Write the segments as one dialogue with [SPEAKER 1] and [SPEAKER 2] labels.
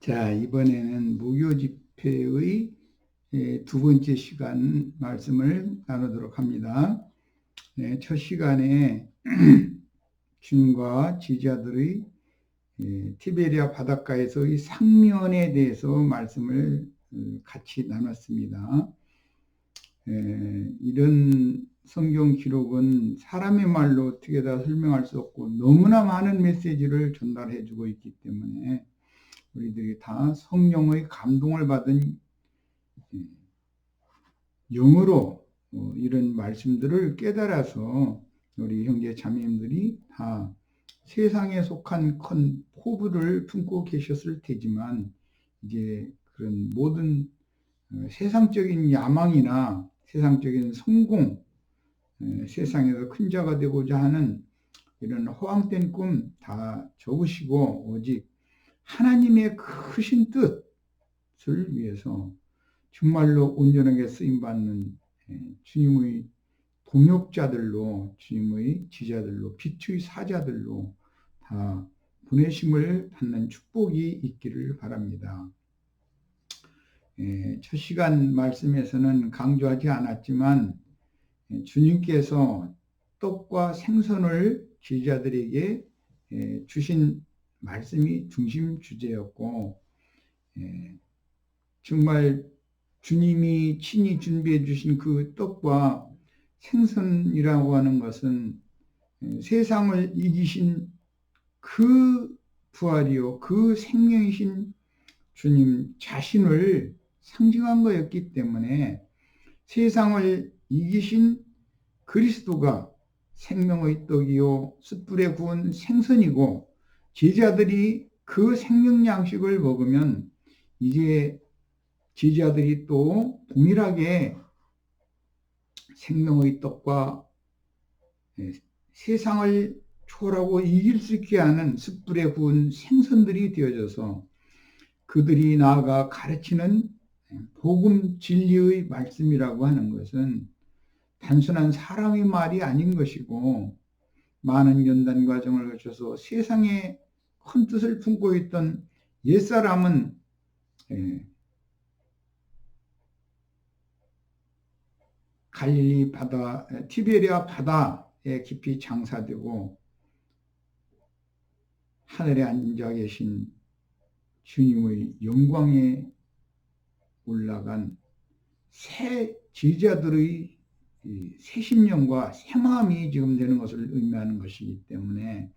[SPEAKER 1] 자, 이번에는 무교 집회의 두 번째 시간 말씀을 나누도록 합니다. 첫 시간에 주님과 제자들의 티베리아 바닷가에서의 상면에 대해서 말씀을 같이 나눴습니다. 이런 성경 기록은 사람의 말로 어떻게 다 설명할 수 없고 너무나 많은 메시지를 전달해 주고 있기 때문에 우리들이 다 성령의 감동을 받은 영으로 이런 말씀들을 깨달아서 우리 형제 자매님들이 다 세상에 속한 큰 포부를 품고 계셨을 테지만 이제 그런 모든 세상적인 야망이나 세상적인 성공, 세상에서 큰 자가 되고자 하는 이런 허황된 꿈 다 접으시고 오직 하나님의 크신 뜻을 위해서 정말로 온전하게 쓰임받는 주님의 동역자들로, 주님의 지자들로, 빛의 사자들로 다 보내심을 받는 축복이 있기를 바랍니다. 첫 시간 말씀에서는 강조하지 않았지만 주님께서 떡과 생선을 제자들에게 주신 말씀이 중심 주제였고, 정말 주님이 친히 준비해 주신 그 떡과 생선이라고 하는 것은 세상을 이기신 그 부활이요, 그 생명이신 주님 자신을 상징한 거였기 때문에 세상을 이기신 그리스도가 생명의 떡이요 숯불에 구운 생선이고, 제자들이 그 생명 양식을 먹으면 이제 제자들이 또 동일하게 생명의 떡과 세상을 초월하고 이길 수 있게 하는 숯불에 구운 생선들이 되어져서 그들이 나아가 가르치는 복음 진리의 말씀이라고 하는 것은 단순한 사람의 말이 아닌 것이고, 많은 연단 과정을 거쳐서 세상에 큰 뜻을 품고 있던 옛사람은 갈릴리 바다, 티베리아 바다에 깊이 장사되고 하늘에 앉아 계신 주님의 영광에 올라간 새 제자들의 새 심령과 새 마음이 지금 되는 것을 의미하는 것이기 때문에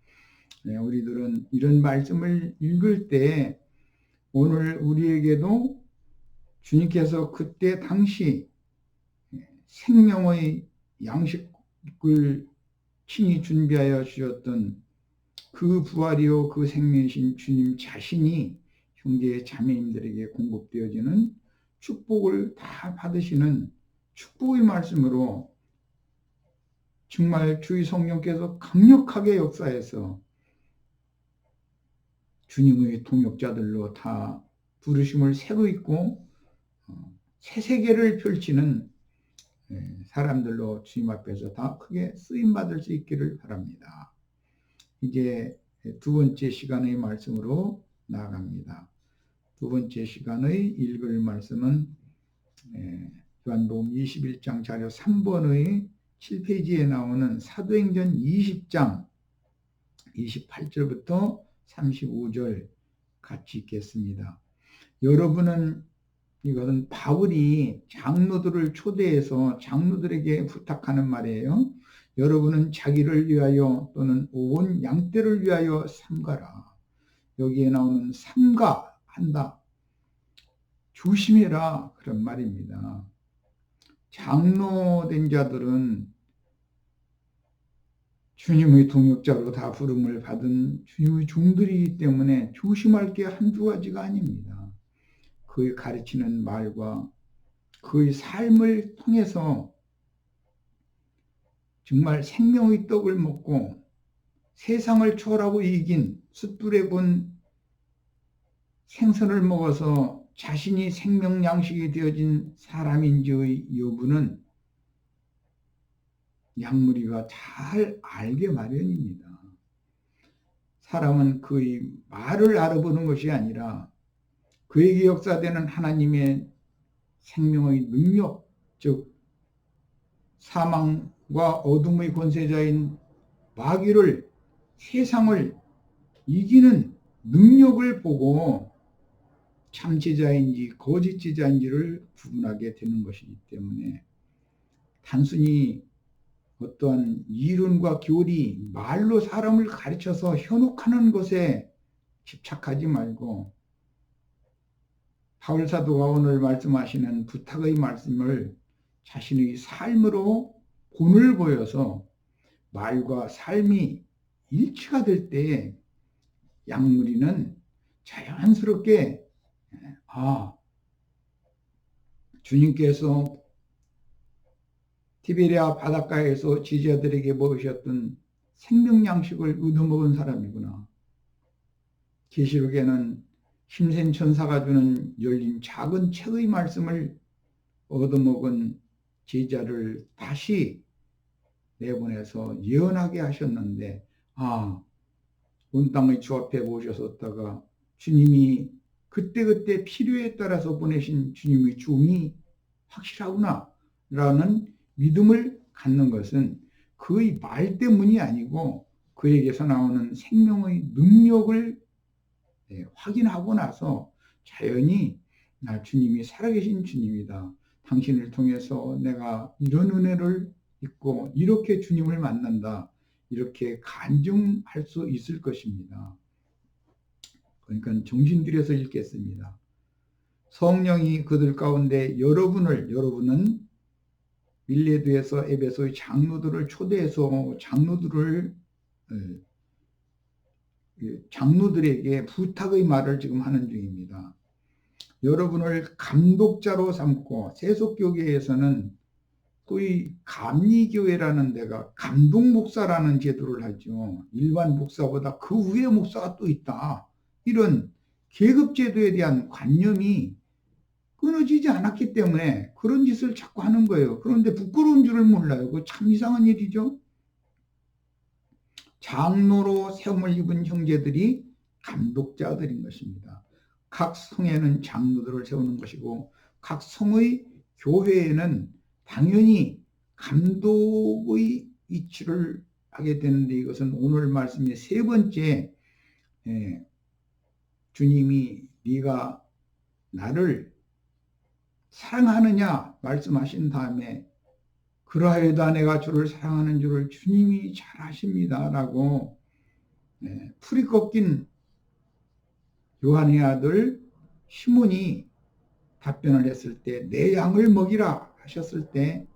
[SPEAKER 1] 우리들은 이런 말씀을 읽을 때 오늘 우리에게도 주님께서 그때 당시 생명의 양식을 친히 준비하여 주셨던 그 부활이요 그 생명이신 주님 자신이 형제 자매님들에게 공급되어지는 축복을 다 받으시는 축복의 말씀으로 정말 주의 성령께서 강력하게 역사해서 주님의 동역자들로 다 부르심을 새로 입고 새 세계를 펼치는 사람들로 주님 앞에서 다 크게 쓰임받을 수 있기를 바랍니다. 이제 두 번째 시간의 말씀으로 나아갑니다. 두 번째 시간의 읽을 말씀은 요한복음 21장 자료 3번의 7페이지에 나오는 사도행전 20장 28절부터 35절 같이 읽겠습니다. 여러분은 이것은 바울이 장로들을 초대해서 장로들에게 부탁하는 말이에요. 여러분은 자기를 위하여 또는 온 양떼를 위하여 삼가라. 여기에 나오는 삼가 한다. 조심해라 그런 말입니다. 장로된 자들은 주님의 동역자로 다 부름을 받은 주님의 종들이기 때문에 조심할 게 한두 가지가 아닙니다. 그의 가르치는 말과 그의 삶을 통해서 정말 생명의 떡을 먹고 세상을 초월하고 이긴 숯불에 구운 생선을 먹어서 자신이 생명 양식이 되어진 사람인지의 여부는 양무리가 잘 알게 마련입니다. 사람은 그의 말을 알아보는 것이 아니라 그에게 역사되는 하나님의 생명의 능력, 즉 사망과 어둠의 권세자인 마귀를, 세상을 이기는 능력을 보고 참 제자인지 거짓 제자인지를 구분하게 되는 것이기 때문에 단순히 어떠한 이론과 교리, 말로 사람을 가르쳐서 현혹하는 것에 집착하지 말고 바울 사도가 오늘 말씀하시는 부탁의 말씀을 자신의 삶으로 본을 보여서 말과 삶이 일치가 될 때에 양무리는 자연스럽게 주님께서 티베리아 바닷가에서 제자들에게 먹으셨던 생명 양식을 얻어먹은 사람이구나. 계시록에는 힘센 천사가 주는 열린 작은 책의 말씀을 얻어먹은 제자를 다시 내보내서 예언하게 하셨는데 온 땅의 주 앞에 모셨었다가 주님이 그때그때 필요에 따라서 보내신 주님의 중이 확실하구나 라는 믿음을 갖는 것은 그의 말 때문이 아니고 그에게서 나오는 생명의 능력을 확인하고 나서 자연히 주님이 살아계신 주님이다. 당신을 통해서 내가 이런 은혜를 있고 이렇게 주님을 만난다. 이렇게 간증할 수 있을 것입니다. 그러니까 정신 들여서 읽겠습니다. 성령이 그들 가운데 여러분은 밀레드에서 에베소의 장로들을 초대해서 장로들에게 부탁의 말을 지금 하는 중입니다. 여러분을 감독자로 삼고 세속교계에서는 거의 감리교회라는 데가 감독목사라는 제도를 하죠. 일반 목사보다 그 위에 목사가 또 있다. 이런 계급제도에 대한 관념이 끊어지지 않았기 때문에 그런 짓을 자꾸 하는 거예요. 그런데 부끄러운 줄을 몰라요. 그거 참 이상한 일이죠. 장로로 세움을 입은 형제들이 감독자들인 것입니다. 각 성에는 장로들을 세우는 것이고 각 성의 교회에는 당연히 감독의 위치를 하게 되는데 이것은 오늘 말씀의 세 번째 주님이 네가 나를 사랑하느냐 말씀하신 다음에 그러하여다 내가 주를 사랑하는 줄을 주님이 잘 아십니다 라고 풀이 꺾인 요한의 아들 시몬이 답변을 했을 때 내 양을 먹이라 하셨을 때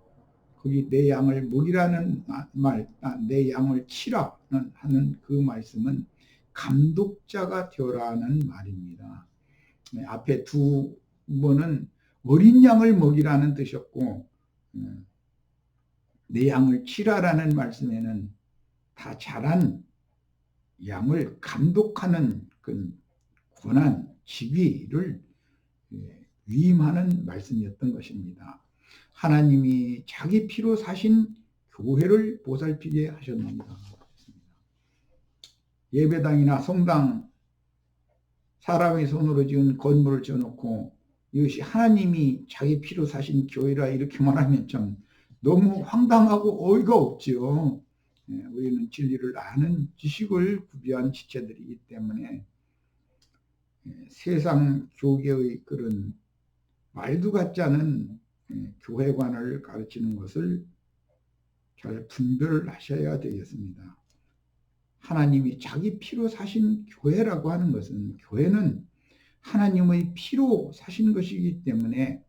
[SPEAKER 1] 거기 내 양을 먹이라는 말, 내 양을 치라는 하는 그 말씀은 감독자가 되어라는 말입니다. 앞에 두 번은 어린 양을 먹이라는 뜻이었고 내 양을 치라라는 말씀에는 다 자란 양을 감독하는 그 권한, 지위를 위임하는 말씀이었던 것입니다. 하나님이 자기 피로 사신 교회를 보살피게 하셨습니다. 예배당이나 성당, 사람의 손으로 지은 건물을 지어놓고 이것이 하나님이 자기 피로 사신 교회라 이렇게 말하면 참 너무 황당하고 어이가 없지요. 우리는 진리를 아는 지식을 구비한 지체들이기 때문에 세상 교계의 그런 말도 같지 않은 교회관을 가르치는 것을 잘 분별을 하셔야 되겠습니다. 하나님이 자기 피로 사신 교회라고 하는 것은 교회는 하나님의 피로 사신 것이기 때문에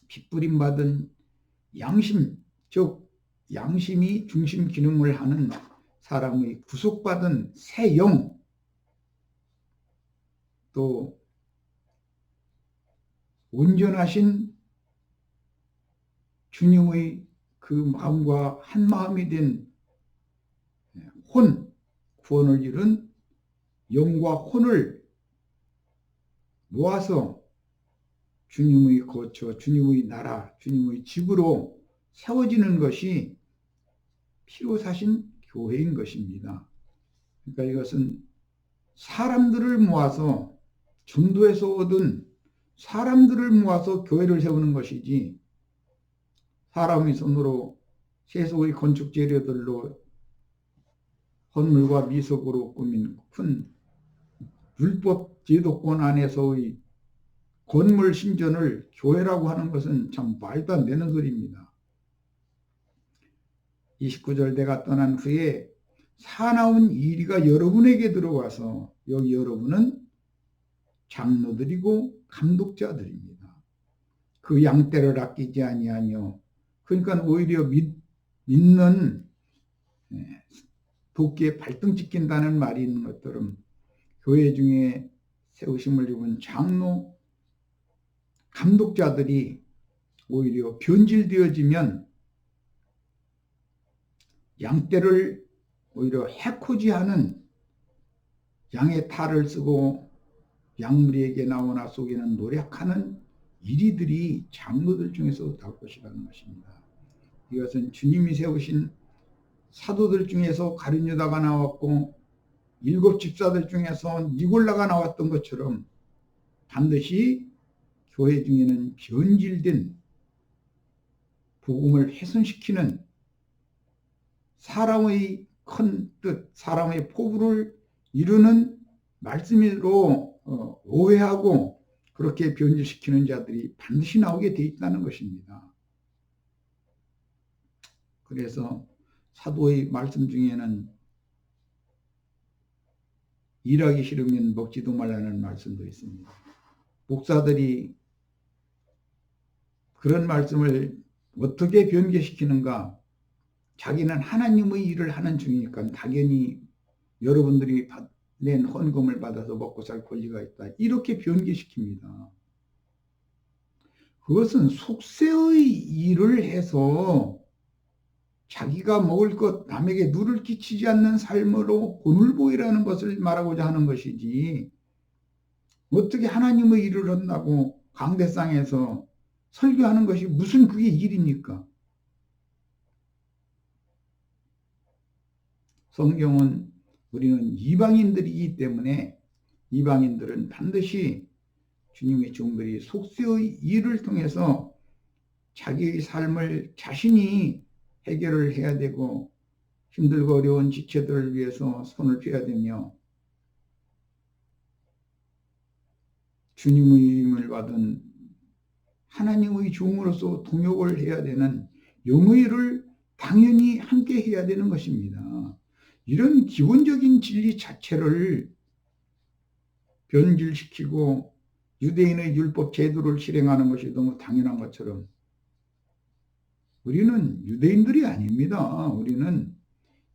[SPEAKER 1] 핏부림 받은 양심, 즉 양심이 중심 기능을 하는 사람의 구속받은 새 영, 또 온전하신 주님의 그 마음과 한 마음이 된 혼, 구원을 이룬 영과 혼을 모아서 주님의 거처, 주님의 나라, 주님의 집으로 세워지는 것이 피로 사신 교회인 것입니다. 그러니까 이것은 사람들을 모아서 전도에서 얻은 사람들을 모아서 교회를 세우는 것이지, 사람의 손으로 세속의 건축 재료들로 헌물과 미석으로 꾸민 큰 율법 제도권 안에서의 건물 신전을 교회라고 하는 것은 참 말도 안 되는 소리입니다. 29절 내가 떠난 후에 사나운 이리가 여러분에게 들어와서, 여기 여러분은 장로들이고 감독자들입니다. 그 양떼를 아끼지 아니하뇨. 그러니까 오히려 믿는 도끼에 발등 찍힌다는 말이 있는 것처럼 교회 중에 세우심을 입은 장로, 감독자들이 오히려 변질되어지면 양떼를 오히려 해코지하는, 양의 탈을 쓰고 양무리에게 나오나 속이는 노력하는 이리들이 장로들 중에서 나올 것이라는 것입니다. 이것은 주님이 세우신 사도들 중에서 가룟 유다가 나왔고 7 집사들 중에서 니골라가 나왔던 것처럼 반드시 교회 중에는 변질된 복음을 훼손시키는 사람의 큰 뜻, 사람의 포부를 이루는 말씀으로 오해하고 그렇게 변질시키는 자들이 반드시 나오게 돼 있다는 것입니다. 그래서 사도의 말씀 중에는 일하기 싫으면 먹지도 말라는 말씀도 있습니다. 목사들이 그런 말씀을 어떻게 변개시키는가? 자기는 하나님의 일을 하는 중이니까 당연히 여러분들이 낸 헌금을 받아서 먹고 살 권리가 있다, 이렇게 변개시킵니다. 그것은 속세의 일을 해서 자기가 먹을 것, 남에게 누를 끼치지 않는 삶으로 본을 보이라는 것을 말하고자 하는 것이지, 어떻게 하나님의 일을 한다고 강대상에서 설교하는 것이 무슨 그게 일입니까? 성경은 우리는 이방인들이기 때문에 이방인들은 반드시 주님의 종들이 속세의 일을 통해서 자기의 삶을 자신이 해결을 해야 되고 힘들고 어려운 지체들을 위해서 손을 펴야 되며 주님의 힘을 받은 하나님의 종으로서 동역을 해야 되는 영의를 당연히 함께 해야 되는 것입니다. 이런 기본적인 진리 자체를 변질시키고 유대인의 율법 제도를 실행하는 것이 너무 당연한 것처럼 우리는 유대인들이 아닙니다. 우리는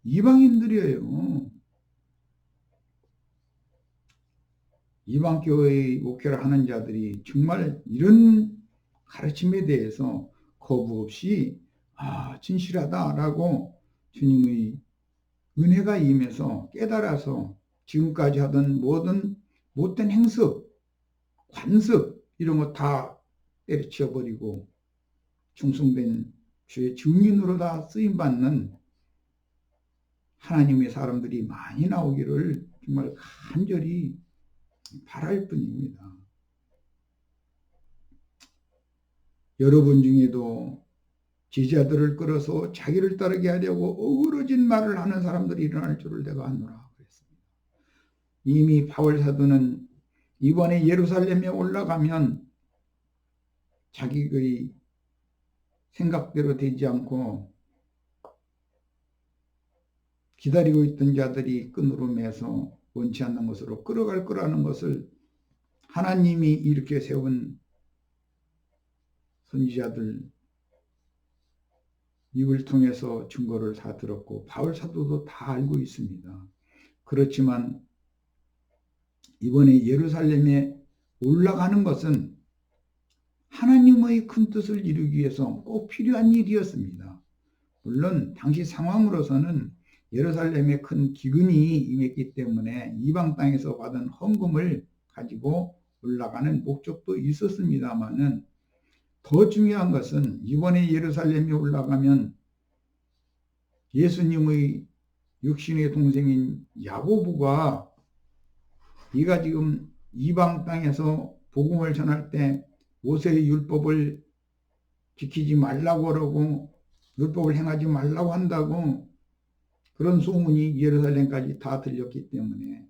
[SPEAKER 1] 이방인들이에요. 이방교회의 목회를 하는 자들이 정말 이런 가르침에 대해서 거부 없이 진실하다라고 주님의 은혜가 임해서 깨달아서 지금까지 하던 모든 못된 행습, 관습 이런 거 다 때려치워버리고 충성된 주의 증인으로 다 쓰임받는 하나님의 사람들이 많이 나오기를 정말 간절히 바랄 뿐입니다. 여러분 중에도 제자들을 끌어서 자기를 따르게 하려고 어우러진 말을 하는 사람들이 일어날 줄을 내가 아노라 그랬습니다. 이미 바울 사도는 이번에 예루살렘에 올라가면 자기의 생각대로 되지 않고 기다리고 있던 자들이 끈으로 매서 원치 않는 것으로 끌어갈 거라는 것을 하나님이 이렇게 세운 선지자들 입을 통해서 증거를 다 들었고 바울 사도도 다 알고 있습니다. 그렇지만 이번에 예루살렘에 올라가는 것은 하나님의 큰 뜻을 이루기 위해서 꼭 필요한 일이었습니다. 물론 당시 상황으로서는 예루살렘에 큰 기근이 임했기 때문에 이방 땅에서 받은 헌금을 가지고 올라가는 목적도 있었습니다마는 더 중요한 것은 이번에 예루살렘에 올라가면 예수님의 육신의 동생인 야고보가 네가 지금 이방 땅에서 복음을 전할 때 모세의 율법을 지키지 말라고 그러고 율법을 행하지 말라고 한다고 그런 소문이 예루살렘까지 다 들렸기 때문에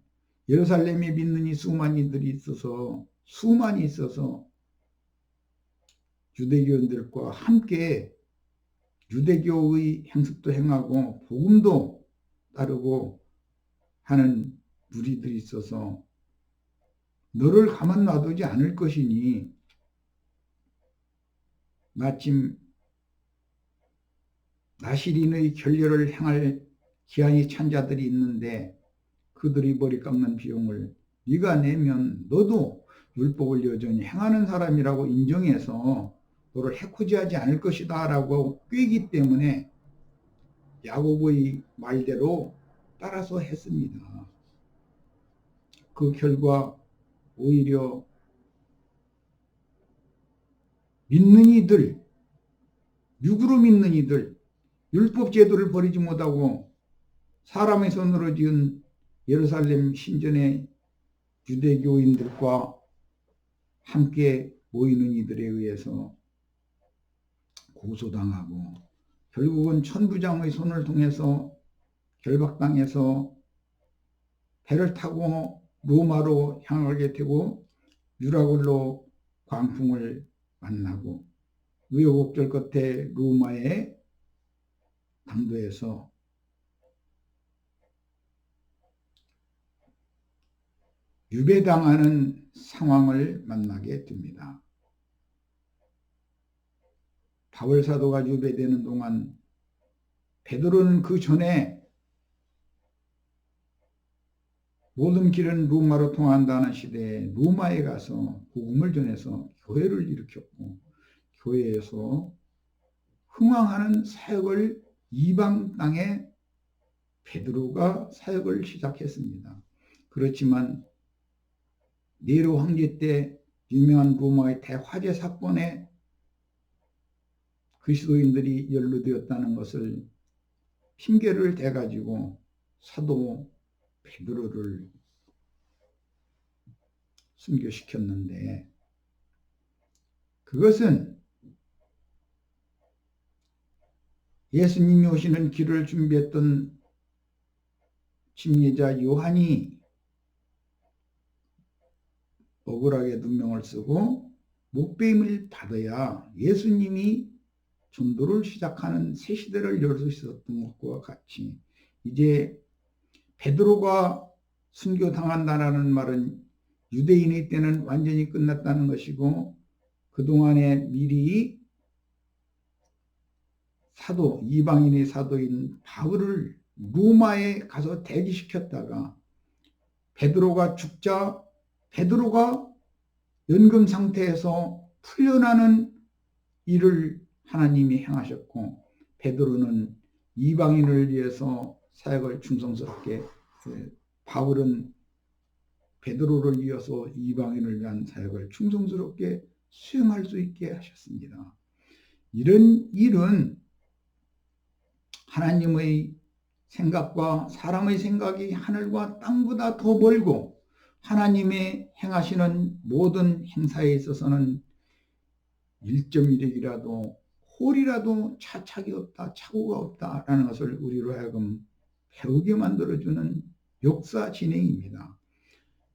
[SPEAKER 1] 예루살렘에 믿는 이 수많이 있어서 유대교인들과 함께 유대교의 행습도 행하고 복음도 따르고 하는 무리들이 있어서 너를 가만 놔두지 않을 것이니 마침 나시린의 결례를 행할 기한이 찬 자들이 있는데 그들이 머리 깎는 비용을 네가 내면 너도 율법을 여전히 행하는 사람이라고 인정해서 너를 해코지하지 않을 것이다 라고 꾀기 때문에 야고보의 말대로 따라서 했습니다. 그 결과 오히려 믿는 이들, 육으로 믿는 이들, 율법 제도를 버리지 못하고 사람의 손으로 지은 예루살렘 신전의 유대교인들과 함께 모이는 이들에 의해서 고소당하고 결국은 천부장의 손을 통해서 결박당해서 배를 타고 로마로 향하게 되고 유라굴로 광풍을 만나고 우여곡절 끝에 로마의 당도에서 유배당하는 상황을 만나게 됩니다. 바울 사도가 유배되는 동안 베드로는 그 전에 모든 길은 로마로 통한다는 시대에 로마에 가서 복음을 전해서 교회를 일으켰고 교회에서 흥왕하는 사역을 이방 땅에 베드로가 사역을 시작했습니다. 그렇지만 네로 황제 때 유명한 로마의 대화재 사건에 그리스도인들이 연루되었다는 것을 핑계를 대가지고 사도 베드로를 순교시켰는데 그것은 예수님이 오시는 길을 준비했던 침례자 요한이 억울하게 누명을 쓰고 목배임을 받아야 예수님이 전도를 시작하는 새 시대를 열 수 있었던 것과 같이 이제 베드로가 순교당한다는 말은 유대인의 때는 완전히 끝났다는 것이고 그동안에 미리 사도, 이방인의 사도인 바울을 로마에 가서 대기시켰다가 베드로가 죽자 베드로가 연금 상태에서 풀려나는 일을 하나님이 행하셨고 베드로는 이방인을 위해서 사역을 충성스럽게 바울은 베드로를 이어서 이방인을 위한 사역을 충성스럽게 수행할 수 있게 하셨습니다. 이런 일은 하나님의 생각과 사람의 생각이 하늘과 땅보다 더 멀고 하나님의 행하시는 모든 행사에 있어서는 1.1핵이라도 홀이라도 차착이 없다, 착오가 없다라는 것을 우리로 하여금 배우게 만들어주는 역사 진행입니다.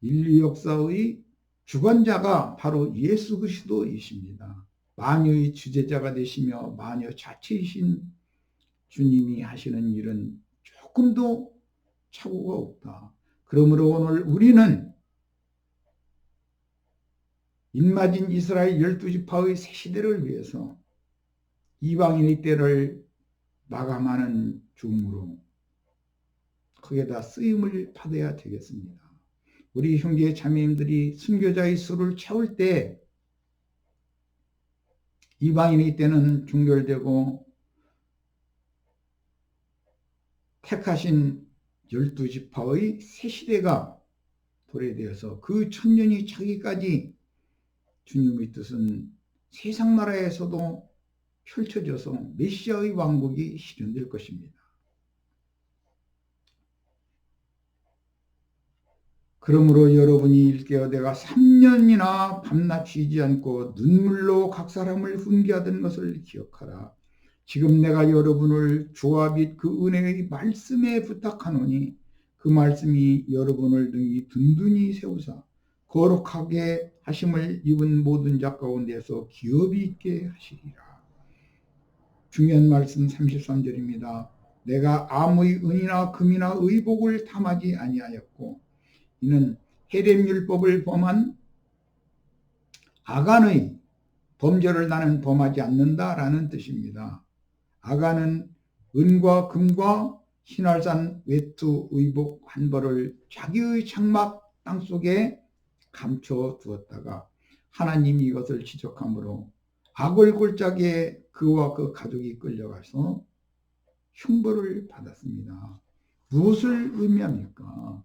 [SPEAKER 1] 인류 역사의 주관자가 바로 예수 그리스도이십니다. 만유의 주제자가 되시며 만유 자체이신 주님이 하시는 일은 조금도 착오가 없다. 그러므로 오늘 우리는 인마진 이스라엘 12지파의 새 시대를 위해서 이방인의 때를 마감하는 중으로 거기에다 쓰임을 받아야 되겠습니다. 우리 형제 자매님들이 순교자의 수를 채울 때 이방인의 때는 종결되고 택하신 12지파의 새 시대가 도래되어서 그 천년이 차기까지 주님의 뜻은 세상 나라에서도 펼쳐져서 메시아의 왕국이 실현될 것입니다. 그러므로 여러분이 일깨어 내가 3년이나 밤낮 쉬지 않고 눈물로 각 사람을 훈계하던 것을 기억하라. 지금 내가 여러분을 주와 및 그 은혜의 말씀에 부탁하노니 그 말씀이 여러분을 능히 든든히 세우사 거룩하게 하심을 입은 모든 자 가운데서 기업이 있게 하시리라. 중요한 말씀 33절입니다. 내가 아무의 은이나 금이나 의복을 탐하지 아니하였고 이는 헤렘 율법을 범한 아간의 범죄를 나는 범하지 않는다라는 뜻입니다. 아간은 은과 금과 신할산 외투 의복 한 벌을 자기의 장막 땅속에 감춰 두었다가 하나님이 이것을 지적함으로 악을 골짜기에 그와 그 가족이 끌려가서 형벌을 받았습니다. 무엇을 의미합니까?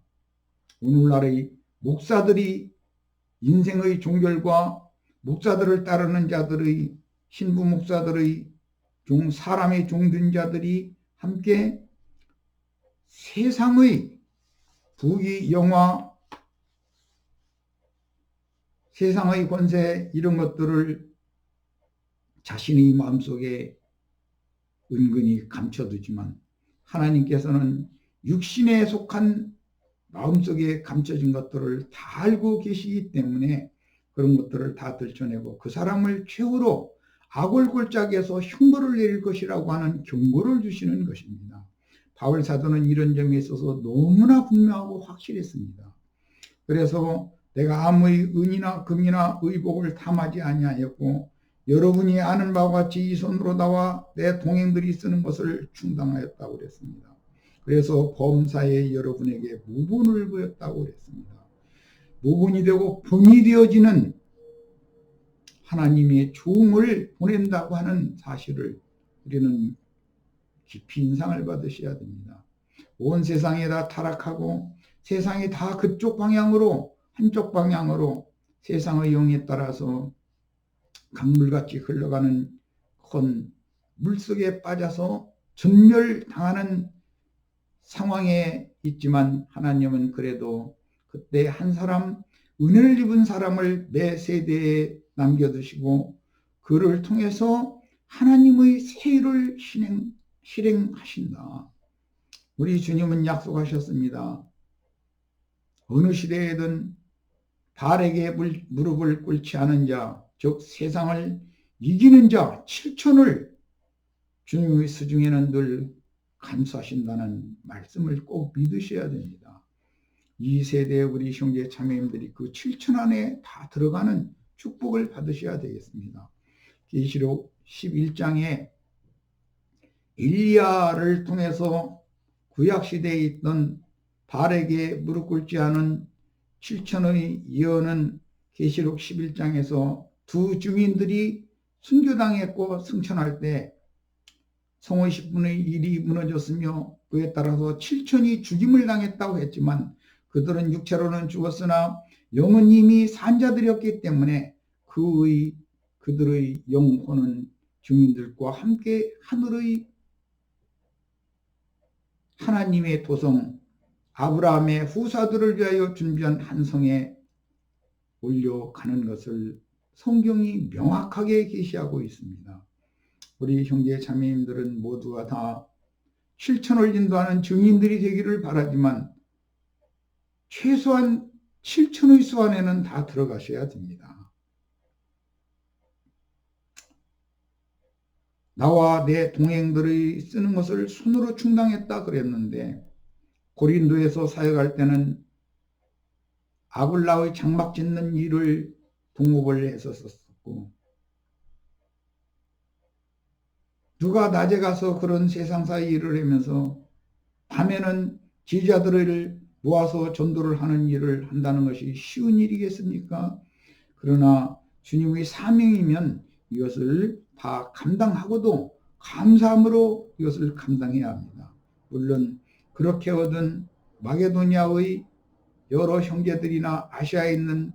[SPEAKER 1] 오늘날의 목사들이 인생의 종결과 목사들을 따르는 자들의 신부 목사들의 사람의 종된 자들이 함께 세상의 부귀 영화 세상의 권세 이런 것들을 자신의 마음속에 은근히 감춰두지만 하나님께서는 육신에 속한 마음속에 감춰진 것들을 다 알고 계시기 때문에 그런 것들을 다 들춰내고 그 사람을 최후로 악을 골짜기에서 형벌을 내릴 것이라고 하는 경고를 주시는 것입니다. 바울 사도는 이런 점에 있어서 너무나 분명하고 확실했습니다. 그래서 내가 아무의 은이나 금이나 의복을 탐하지 아니하였고 여러분이 아는 바와 같이 이 손으로 나와 내 동행들이 쓰는 것을 충당하였다고 그랬습니다. 그래서 범사에 여러분에게 모본을 보였다고 그랬습니다. 모본이 되고 본이 되어지는 하나님의 종을 보낸다고 하는 사실을 우리는 깊이 인상을 받으셔야 됩니다. 온 세상이 다 타락하고 세상이 다 그쪽 방향으로 한쪽 방향으로 세상의 영에 따라서 강물같이 흘러가는 큰 물속에 빠져서 전멸당하는 상황에 있지만 하나님은 그래도 그때 한 사람 은혜를 입은 사람을 매 세대에 남겨두시고 그를 통해서 하나님의 새 일을 실행하신다. 우리 주님은 약속하셨습니다. 어느 시대에든 발에게 무릎을 꿇지 않은 자, 즉 세상을 이기는 자 7천을 주님의 수중에는 늘 감수하신다는 말씀을 꼭 믿으셔야 됩니다. 이 세대의 우리 형제 자매님들이 그 7천 안에 다 들어가는 축복을 받으셔야 되겠습니다. 계시록 11장에 엘리야를 통해서 구약시대에 있던 발에게 무릎 꿇지 않은 7천의 예언은 계시록 11장에서 두 증인들이 순교당했고 승천할 때 성의 10분의 1이 무너졌으며 그에 따라서 7천이 죽임을 당했다고 했지만 그들은 육체로는 죽었으나 영은 이미 산자들이었기 때문에 그들의 영혼은 증인들과 함께 하늘의 하나님의 도성 아브라함의 후사들을 위하여 준비한 한 성에 올려가는 것을 성경이 명확하게 계시하고 있습니다. 우리 형제 자매님들은 모두가 다 7천을 인도하는 증인들이 되기를 바라지만 최소한 7천의 수 안에는 다 들어가셔야 됩니다. 나와 내 동행들이 쓰는 것을 손으로 충당했다 그랬는데 고린도에서 사역할 때는 아굴라의 장막 짓는 일을 동업을 했었고 누가 낮에 가서 그런 세상사의 일을 하면서 밤에는 제자들을 모아서 전도를 하는 일을 한다는 것이 쉬운 일이겠습니까? 그러나 주님의 사명이면 이것을 다 감당하고도 감사함으로 이것을 감당해야 합니다. 물론 그렇게 얻은 마게도니아의 여러 형제들이나 아시아에 있는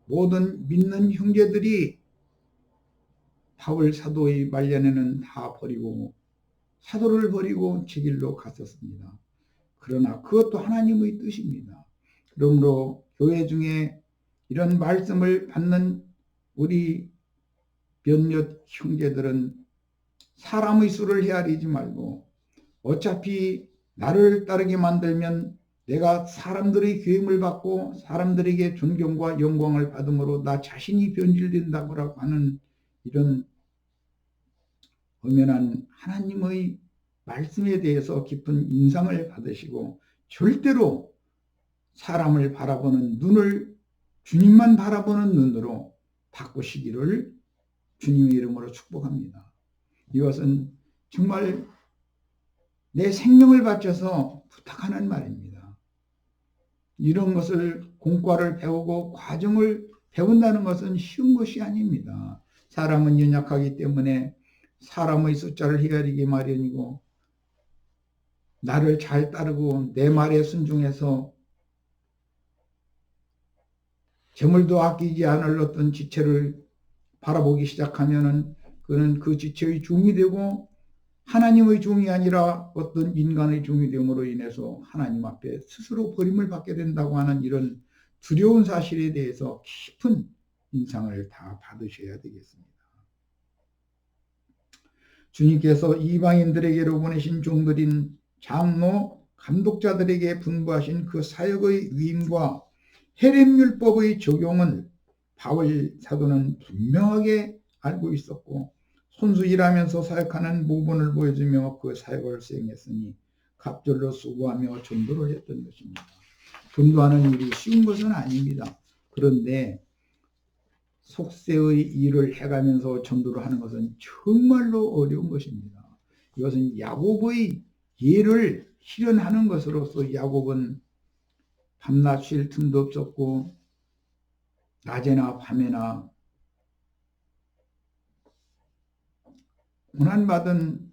[SPEAKER 1] 모든 믿는 형제들이 바울 사도의 말년에는 다 버리고 사도를 버리고 제 길로 갔었습니다. 그러나 그것도 하나님의 뜻입니다. 그러므로 교회 중에 이런 말씀을 받는 우리 몇몇 형제들은 사람의 수를 헤아리지 말고 어차피 나를 따르게 만들면 내가 사람들의 계임을 받고 사람들에게 존경과 영광을 받음으로 나 자신이 변질된다고 하는 이런 엄연한 하나님의 말씀에 대해서 깊은 인상을 받으시고 절대로 사람을 바라보는 눈을 주님만 바라보는 눈으로 바꾸시기를 주님의 이름으로 축복합니다. 이것은 정말 내 생명을 바쳐서 부탁하는 말입니다. 이런 것을 공과를 배우고 과정을 배운다는 것은 쉬운 것이 아닙니다. 사람은 연약하기 때문에 사람의 숫자를 헤아리기 마련이고 나를 잘 따르고 내 말에 순종해서 재물도 아끼지 않을 어떤 지체를 바라보기 시작하면은 그는 그 지체의 종이 되고 하나님의 종이 아니라 어떤 인간의 종이 됨으로 인해서 하나님 앞에 스스로 버림을 받게 된다고 하는 이런 두려운 사실에 대해서 깊은 인상을 다 받으셔야 되겠습니다. 주님께서 이방인들에게로 보내신 종들인 장로, 감독자들에게 분부하신 그 사역의 위임과 헤렘율법의 적용은 바울 사도는 분명하게 알고 있었고 손수 일하면서 사역하는 모본을 보여주며 그 사역을 수행했으니 갑절로 수고하며 전도를 했던 것입니다. 전도하는 일이 쉬운 것은 아닙니다. 그런데 속세의 일을 해가면서 전도를 하는 것은 정말로 어려운 것입니다. 이것은 야곱의 예를 실현하는 것으로서 야곱은 밤낮 쉴 틈도 없었고 낮에나 밤에나 고난받은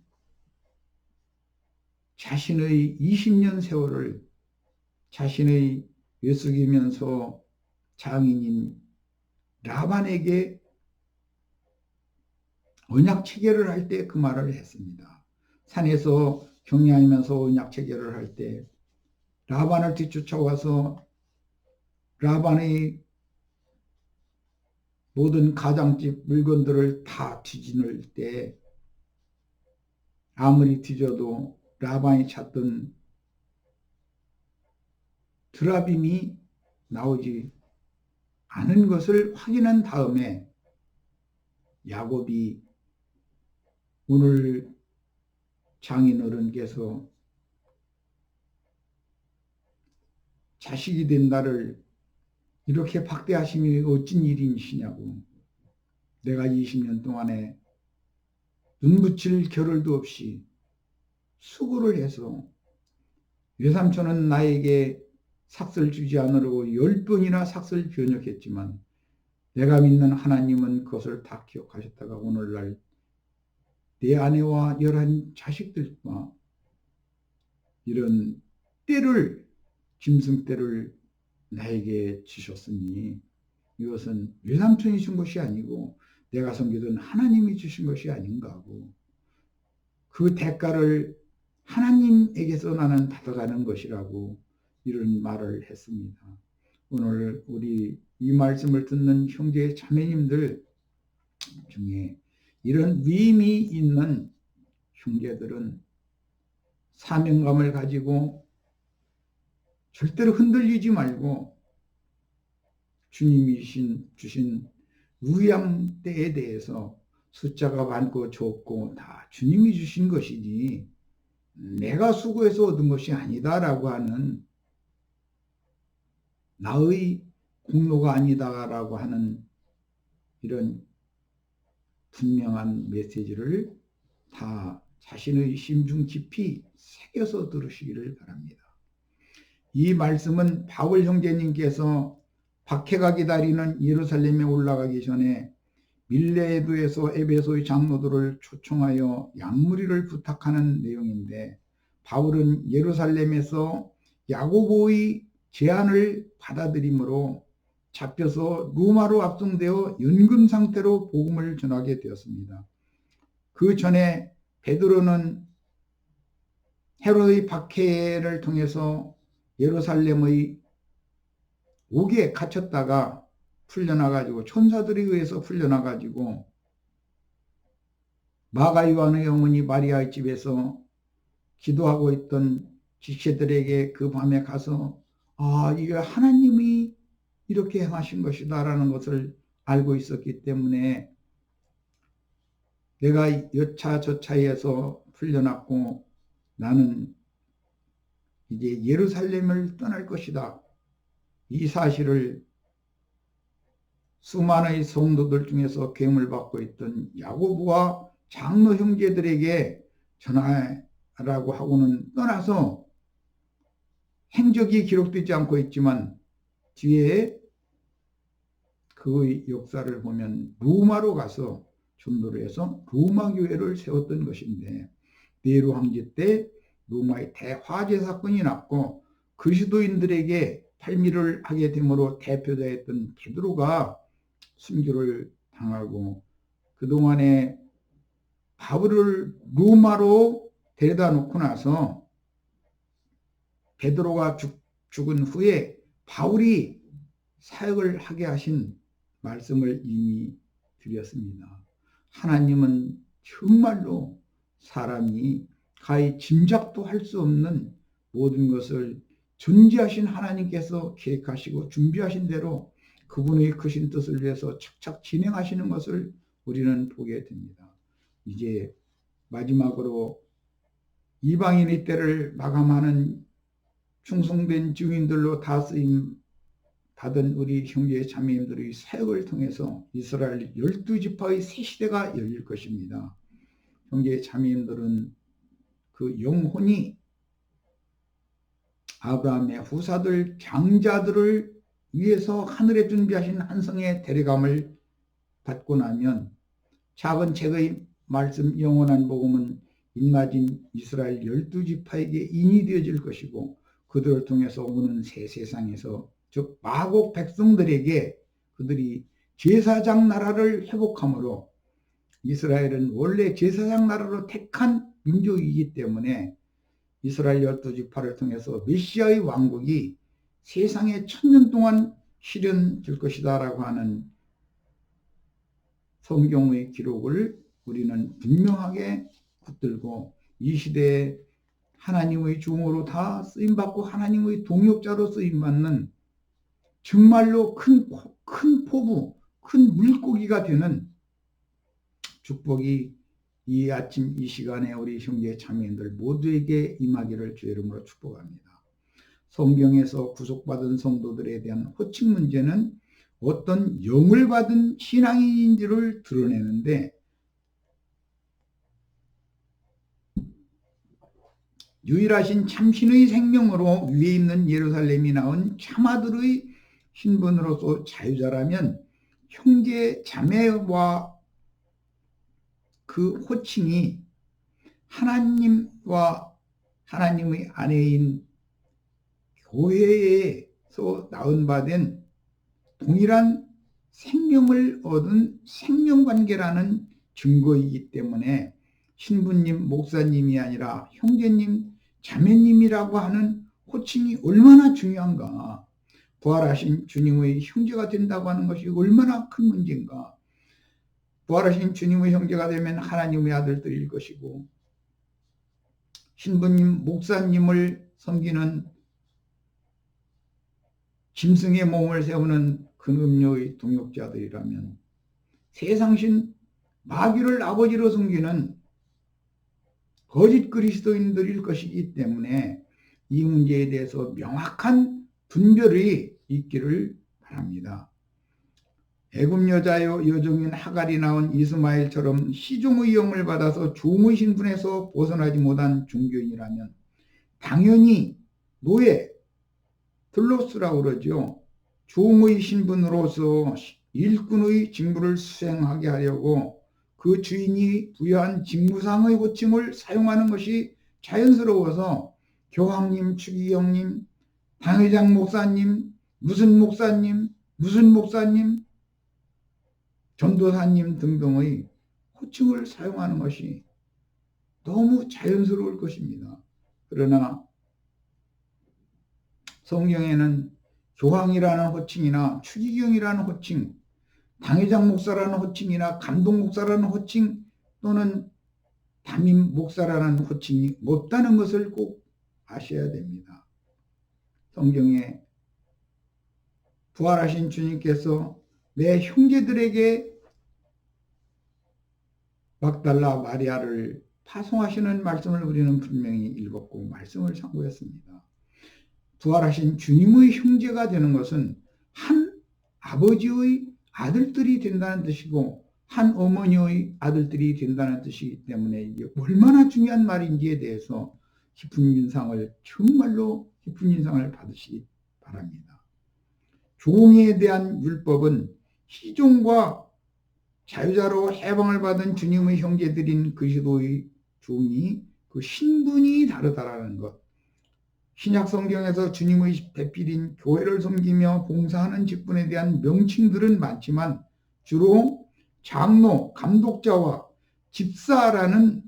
[SPEAKER 1] 자신의 20년 세월을 자신의 외숙이면서 장인인 라반에게 언약 체결을 할 때 그 말을 했습니다. 산에서 경배하면서 언약 체결을 할 때 라반을 뒤쫓아와서 라반의 모든 가장집 물건들을 다 뒤집을 때 아무리 뒤져도 라반이 찾던 드라빔이 나오지 않은 것을 확인한 다음에 야곱이 오늘 장인어른께서 자식이 된 나를 이렇게 박대하심이 어찐 일이시냐고, 내가 20년 동안에 눈붙일 겨를도 없이 수고를 해서 외삼촌은 나에게 삭슬 주지 않으려고 10번이나 삭슬 변역했지만 내가 믿는 하나님은 그것을 다 기억하셨다가 오늘날 내 아내와 11 자식들과 이런 때를, 짐승때를 나에게 주셨으니 이것은 외삼촌이 준 것이 아니고 내가 섬기던 하나님이 주신 것이 아닌가 하고 그 대가를 하나님에게서 나는 받아가는 것이라고 이런 말을 했습니다. 오늘 우리 이 말씀을 듣는 형제 자매님들 중에 이런 위임이 있는 형제들은 사명감을 가지고 절대로 흔들리지 말고 주님이 주신 무양때에 대해서 숫자가 많고 적고 다 주님이 주신 것이지 내가 수고해서 얻은 것이 아니다라고 하는, 나의 공로가 아니다라고 하는 이런 분명한 메시지를 다 자신의 심중 깊이 새겨서 들으시기를 바랍니다. 이 말씀은 바울 형제님께서 박해가 기다리는 예루살렘에 올라가기 전에 밀레도에서 에베소의 장로들을 초청하여 양무리를 부탁하는 내용인데, 바울은 예루살렘에서 야고보의 제안을 받아들이므로 잡혀서 로마로 압송되어 연금 상태로 복음을 전하게 되었습니다. 그 전에 베드로는 헤롯의 박해를 통해서 예루살렘의 옥에 갇혔다가 풀려나가지고 천사들에 의해서 풀려나가지고 마가 요한의 어머니 마리아의 집에서 기도하고 있던 지체들에게 그 밤에 가서 이게 하나님이 이렇게 행하신 것이다라는 것을 알고 있었기 때문에 내가 여차저차해서 풀려났고 나는 이제 예루살렘을 떠날 것이다. 이 사실을 수많은 성도들 중에서 계명을 받고 있던 야고보와 장로 형제들에게 전하라고 하고는 떠나서 행적이 기록되지 않고 있지만 뒤에 그 역사를 보면 로마로 가서 전도를 해서 로마 교회를 세웠던 것인데 네로 황제 때 로마의 대화재 사건이 났고 그리스도인들에게 팔미를 하게 됨으로 대표자였던 베드로가 순교를 당하고 그동안에 바울을 로마로 데려다 놓고 나서 베드로가 죽은 후에 바울이 사역을 하게 하신 말씀을 이미 드렸습니다. 하나님은 정말로 사람이 가히 짐작도 할 수 없는 모든 것을 존재하신 하나님께서 계획하시고 준비하신 대로 그분의 크신 뜻을 위해서 착착 진행하시는 것을 우리는 보게 됩니다. 이제 마지막으로 이방인의 때를 마감하는 충성된 증인들로 다 쓰임 받은 우리 형제 자매님들의 사역을 통해서 이스라엘 12지파의 새 시대가 열릴 것입니다. 형제 자매님들은 그 영혼이 아브라함의 후사들 장자들을 위해서 하늘에 준비하신 한 성의 데려감을 받고 나면 작은 책의 말씀 영원한 복음은 인마진 이스라엘 12지파에게 인이 되어질 것이고 그들을 통해서 오는 새 세상에서 즉 마곡 백성들에게 그들이 제사장 나라를 회복함으로 이스라엘은 원래 제사장 나라로 택한 민족이기 때문에 이스라엘 12지파를 통해서 메시아의 왕국이 세상에 1000년 동안 실현될 것이다 라고 하는 성경의 기록을 우리는 분명하게 붙들고 이 시대에 하나님의 종으로 다 쓰임받고 하나님의 동역자로 쓰임받는 정말로 큰 포부, 큰 물고기가 되는 축복이 이 아침 이 시간에 우리 형제 자매님들 모두에게 임하기를 주의 이름으로 축복합니다. 성경에서 구속받은 성도들에 대한 호칭 문제는 어떤 영을 받은 신앙인인지를 드러내는데 유일하신 참신의 생명으로 위에 있는 예루살렘이 낳은 참아들의 신분으로서 자유자라면 형제 자매와 그 호칭이 하나님과 하나님의 아내인 교회에서 낳은 바 된 동일한 생명을 얻은 생명관계라는 증거이기 때문에 신부님, 목사님이 아니라 형제님, 자매님이라고 하는 호칭이 얼마나 중요한가. 부활하신 주님의 형제가 된다고 하는 것이 얼마나 큰 문제인가. 부활하신 주님의 형제가 되면 하나님의 아들들일 것이고 신부님, 목사님을 섬기는 짐승의 몸을 세우는 근음료의 동역자들이라면 세상신 마귀를 아버지로 섬기는 거짓 그리스도인들일 것이기 때문에 이 문제에 대해서 명확한 분별이 있기를 바랍니다. 애굽 여자요 여종인 하갈이 낳은 이스마엘처럼 시종의 영을 받아서 종의 신분에서 벗어나지 못한 종교인이라면 당연히 노예, 들로스라고 그러죠. 종의 신분으로서 일꾼의 직무를 수행하게 하려고 그 주인이 부여한 직무상의 호칭을 사용하는 것이 자연스러워서 교황님, 추기경님, 당회장 목사님, 무슨 목사님, 무슨 목사님, 전도사님 등등의 호칭을 사용하는 것이 너무 자연스러울 것입니다. 그러나 성경에는 교황이라는 호칭이나 추기경이라는 호칭, 당회장 목사라는 호칭이나 감독 목사라는 호칭 또는 담임 목사라는 호칭이 없다는 것을 꼭 아셔야 됩니다. 성경에 부활하신 주님께서 내 형제들에게 막달라 마리아를 파송하시는 말씀을 우리는 분명히 읽었고 말씀을 참고했습니다. 부활하신 주님의 형제가 되는 것은 한 아버지의 아들들이 된다는 뜻이고 한 어머니의 아들들이 된다는 뜻이기 때문에 이게 얼마나 중요한 말인지에 대해서 정말로 깊은 인상을 받으시기 바랍니다. 종에 대한 율법은 희종과 자유자로 해방을 받은 주님의 형제들인 그리스도의 종이 그 신분이 다르다라는 것. 신약 성경에서 주님의 배필인 교회를 섬기며 봉사하는 직분에 대한 명칭들은 많지만 주로 장로, 감독자와 집사라는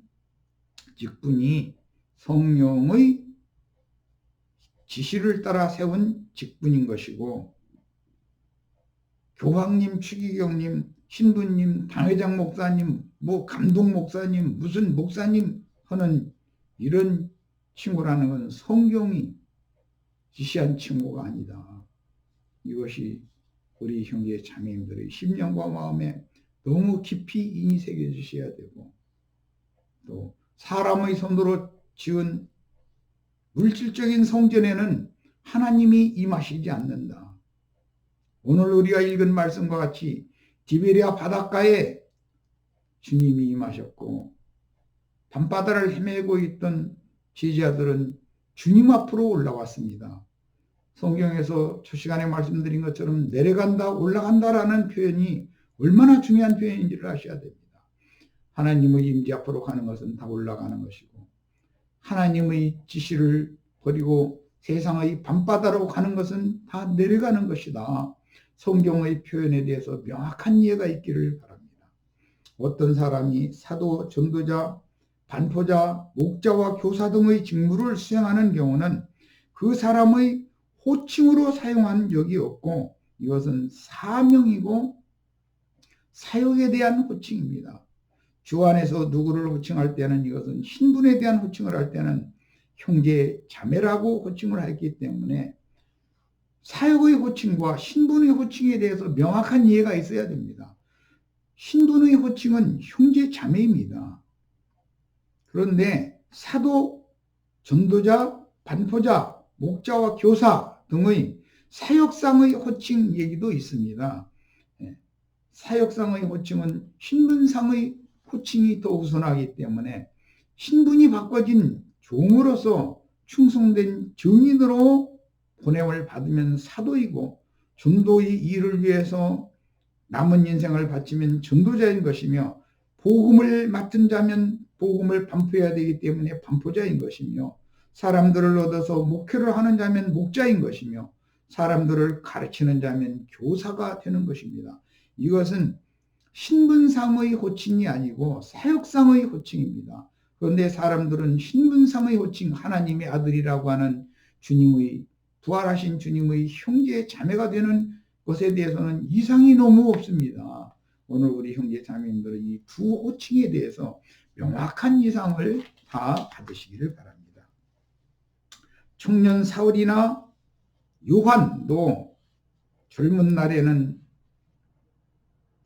[SPEAKER 1] 직분이 성령의 지시를 따라 세운 직분인 것이고 교황님, 추기경님, 신부님, 당회장 목사님, 감독 목사님, 무슨 목사님 하는 이런 칭호라는 건 성경이 지시한 칭호가 아니다. 이것이 우리 형제 자매님들의 심령과 마음에 너무 깊이 인이 새겨 주셔야 되고 또 사람의 손으로 지은 물질적인 성전에는 하나님이 임하시지 않는다. 오늘 우리가 읽은 말씀과 같이 디베리아 바닷가에 주님이 임하셨고 밤바다를 헤매고 있던 제자들은 주님 앞으로 올라왔습니다. 성경에서 저 시간에 말씀드린 것처럼 내려간다, 올라간다라는 표현이 얼마나 중요한 표현인지를 아셔야 됩니다. 하나님의 임재 앞으로 가는 것은 다 올라가는 것이고 하나님의 지시를 버리고 세상의 밤바다로 가는 것은 다 내려가는 것이다. 성경의 표현에 대해서 명확한 이해가 있기를 바랍니다. 어떤 사람이 사도, 전도자, 반포자, 목자와 교사 등의 직무를 수행하는 경우는 그 사람의 호칭으로 사용한 적이 없고 이것은 사명이고 사역에 대한 호칭입니다. 주 안에서 누구를 호칭할 때는 이것은 신분에 대한 호칭을 할 때는 형제, 자매라고 호칭을 했기 때문에 사역의 호칭과 신분의 호칭에 대해서 명확한 이해가 있어야 됩니다. 신분의 호칭은 형제, 자매입니다. 그런데 사도, 전도자, 반포자, 목자와 교사 등의 사역상의 호칭 얘기도 있습니다. 사역상의 호칭은 신분상의 호칭이 더 우선하기 때문에 신분이 바꿔진 종으로서 충성된 증인으로 보냄을 받으면 사도이고 전도의 일을 위해서 남은 인생을 바치면 전도자인 것이며 복음을 맡은 자면 복음을 반포해야 되기 때문에 반포자인 것이며 사람들을 얻어서 목회를 하는 자면 목자인 것이며 사람들을 가르치는 자면 교사가 되는 것입니다. 이것은 신분상의 호칭이 아니고 사역상의 호칭입니다. 그런데 사람들은 신분상의 호칭, 하나님의 아들이라고 하는 주님의 부활하신 주님의 형제 자매가 되는 것에 대해서는 이상이 너무 없습니다. 오늘 우리 형제 자매님들은 이 두 호칭에 대해서 명확한 이상을 다 받으시기를 바랍니다. 청년 사울이나 요한도 젊은 날에는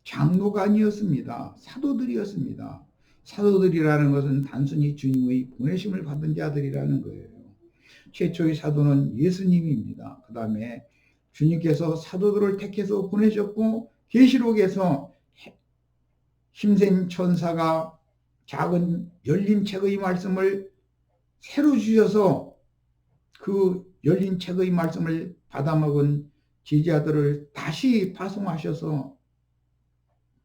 [SPEAKER 1] 장로가 아니었습니다. 사도들이었습니다. 사도들이라는 것은 단순히 주님의 보내심을 받은 자들이라는 거예요. 최초의 사도는 예수님입니다. 그 다음에 주님께서 사도들을 택해서 보내셨고 계시록에서 힘센 천사가 작은 열린 책의 말씀을 새로 주셔서 그 열린 책의 말씀을 받아먹은 제자들을 다시 파송하셔서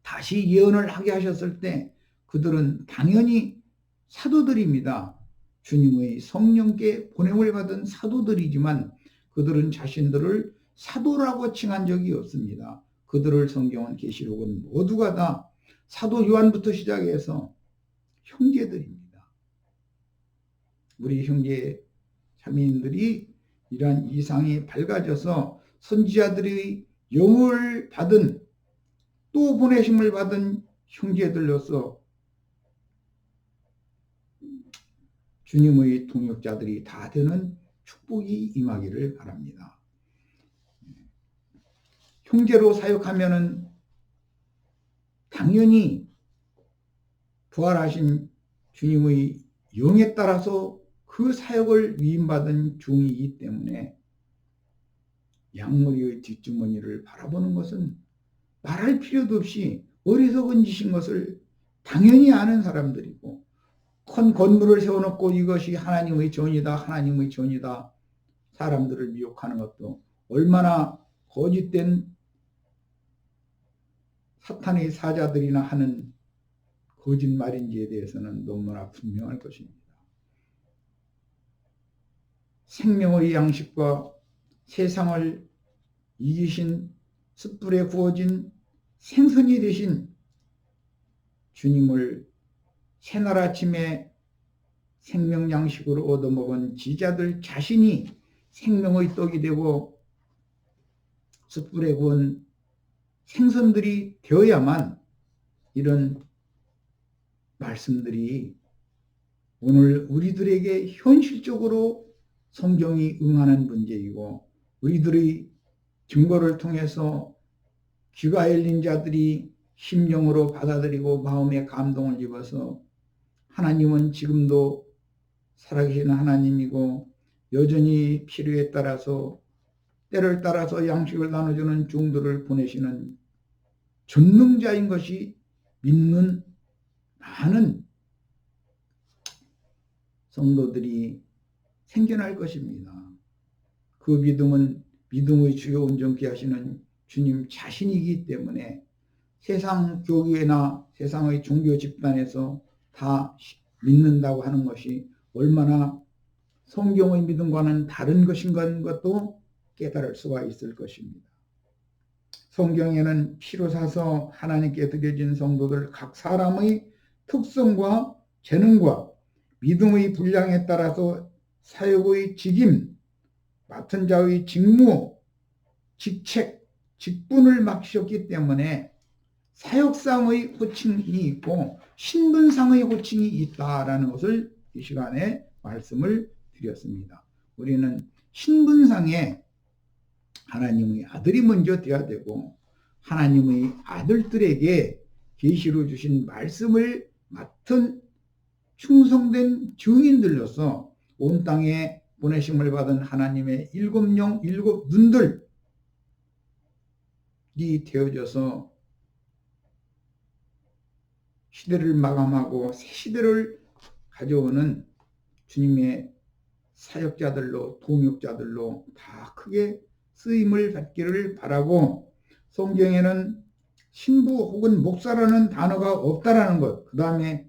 [SPEAKER 1] 다시 예언을 하게 하셨을 때 그들은 당연히 사도들입니다. 주님의 성령께 보냄을 받은 사도들이지만 그들은 자신들을 사도라고 칭한 적이 없습니다. 그들을 성경은 계시록은 모두가 다 사도 요한부터 시작해서 형제들입니다. 우리 형제 자매님들이 이러한 이상이 밝아져서 선지자들의 영을 받은 또 보내심을 받은 형제들로서 주님의 동역자들이 다 되는 축복이 임하기를 바랍니다. 형제로 사역하면은 당연히 부활하신 주님의 영에 따라서 그 사역을 위임받은 종이기 때문에 양머리의 뒷주머니를 바라보는 것은 말할 필요도 없이 어리석은 짓인 것을 당연히 아는 사람들이고, 큰 건물을 세워놓고 이것이 하나님의 전이다, 하나님의 전이다, 사람들을 미혹하는 것도 얼마나 거짓된 사탄의 사자들이나 하는 거짓말인지에 대해서는 너무나 분명할 것입니다. 생명의 양식과 세상을 이기신 숯불에 구워진 생선이 되신 주님을 새날 아침에 생명 양식으로 얻어먹은 지자들 자신이 생명의 떡이 되고 숯불에 구운 생선들이 되어야만 이런 말씀들이 오늘 우리들에게 현실적으로 성경이 응하는 문제이고, 우리들의 증거를 통해서 귀가 열린 자들이 심령으로 받아들이고 마음에 감동을 입어서 하나님은 지금도 살아계신 하나님이고 여전히 필요에 따라서 때를 따라서 양식을 나눠주는 종들을 보내시는 전능자인 것이 믿는 많은 성도들이 생겨날 것입니다. 그 믿음은 믿음의 주요 온전케 하시는 주님 자신이기 때문에 세상 교회나 세상의 종교 집단에서 다 믿는다고 하는 것이 얼마나 성경의 믿음과는 다른 것인가 것도 깨달을 수가 있을 것입니다. 성경에는 피로 사서 하나님께 드려진 성도들 각 사람의 특성과 재능과 믿음의 분량에 따라서 사역의 직임, 맡은 자의 직무, 직책, 직분을 맡기셨기 때문에 사역상의 호칭이 있고 신분상의 호칭이 있다라는 것을 이 시간에 말씀을 드렸습니다. 우리는 신분상에 하나님의 아들이 먼저 되어야 되고, 하나님의 아들들에게 계시로 주신 말씀을 맡은 충성된 증인들로서 온 땅에 보내심을 받은 하나님의 일곱 영 일곱 눈들이 되어져서 시대를 마감하고 새 시대를 가져오는 주님의 사역자들로, 동역자들로 다 크게 쓰임을 받기를 바라고, 성경에는 신부 혹은 목사라는 단어가 없다라는 것, 그 다음에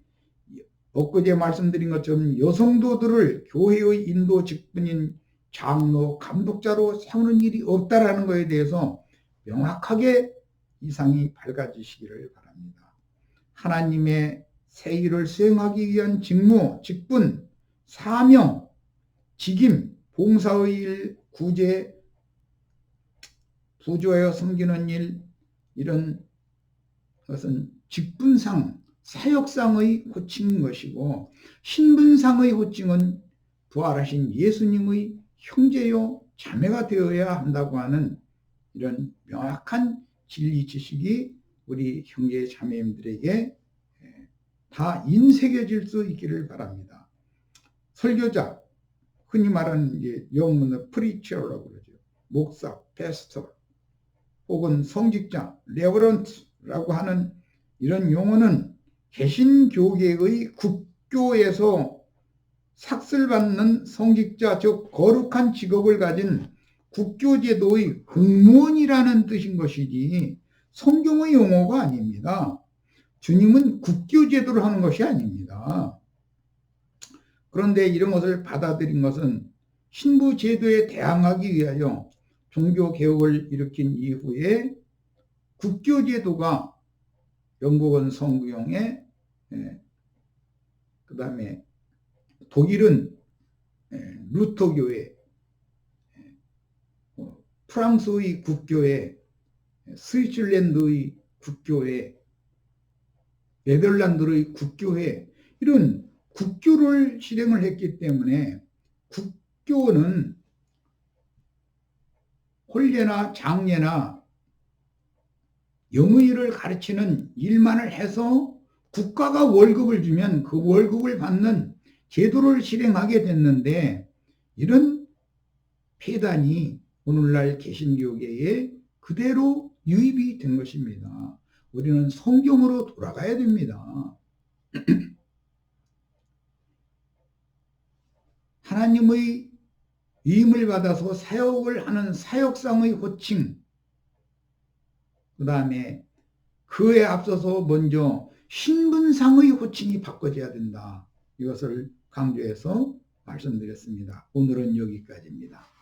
[SPEAKER 1] 엊그제 말씀드린 것처럼 여성도들을 교회의 인도 직분인 장로, 감독자로 세우는 일이 없다라는 것에 대해서 명확하게 이상이 밝아지시기를 바랍니다. 하나님의 새 일을 수행하기 위한 직무, 직분, 사명, 직임, 봉사의 일, 구제, 부조하여 섬기는 일, 이런 것은 직분상, 사역상의 호칭인 것이고, 신분상의 호칭은 부활하신 예수님의 형제요 자매가 되어야 한다고 하는 이런 명확한 진리 지식이 우리 형제 자매님들에게 다 인새겨질 수 있기를 바랍니다. 설교자, 흔히 말하는 영문으로 프리처라고 그러죠. 목사, 패스터, 혹은 성직자, 레버런트라고 하는 이런 용어는 개신교계의 국교에서 삭슬받는 성직자, 즉 거룩한 직업을 가진 국교제도의 공무원이라는 뜻인 것이지 성경의 용어가 아닙니다. 주님은 국교제도를 하는 것이 아닙니다. 그런데 이런 것을 받아들인 것은 신부제도에 대항하기 위하여 종교개혁을 일으킨 이후에 국교제도가 영국은 성구용에, 그 다음에 독일은 루터교회, 프랑스의 국교회, 스위스랜드의 국교회, 네덜란드의 국교회, 이런 국교를 실행을 했기 때문에 국교는 혼례나 장례나 영의를 가르치는 일만을 해서 국가가 월급을 주면 그 월급을 받는 제도를 실행하게 됐는데, 이런 폐단이 오늘날 개신교계에 그대로 유입이 된 것입니다. 우리는 성경으로 돌아가야 됩니다. 하나님의 위임을 받아서 사역을 하는 사역상의 호칭, 그 다음에 그에 앞서서 먼저 신분상의 호칭이 바꿔져야 된다. 이것을 강조해서 말씀드렸습니다. 오늘은 여기까지입니다.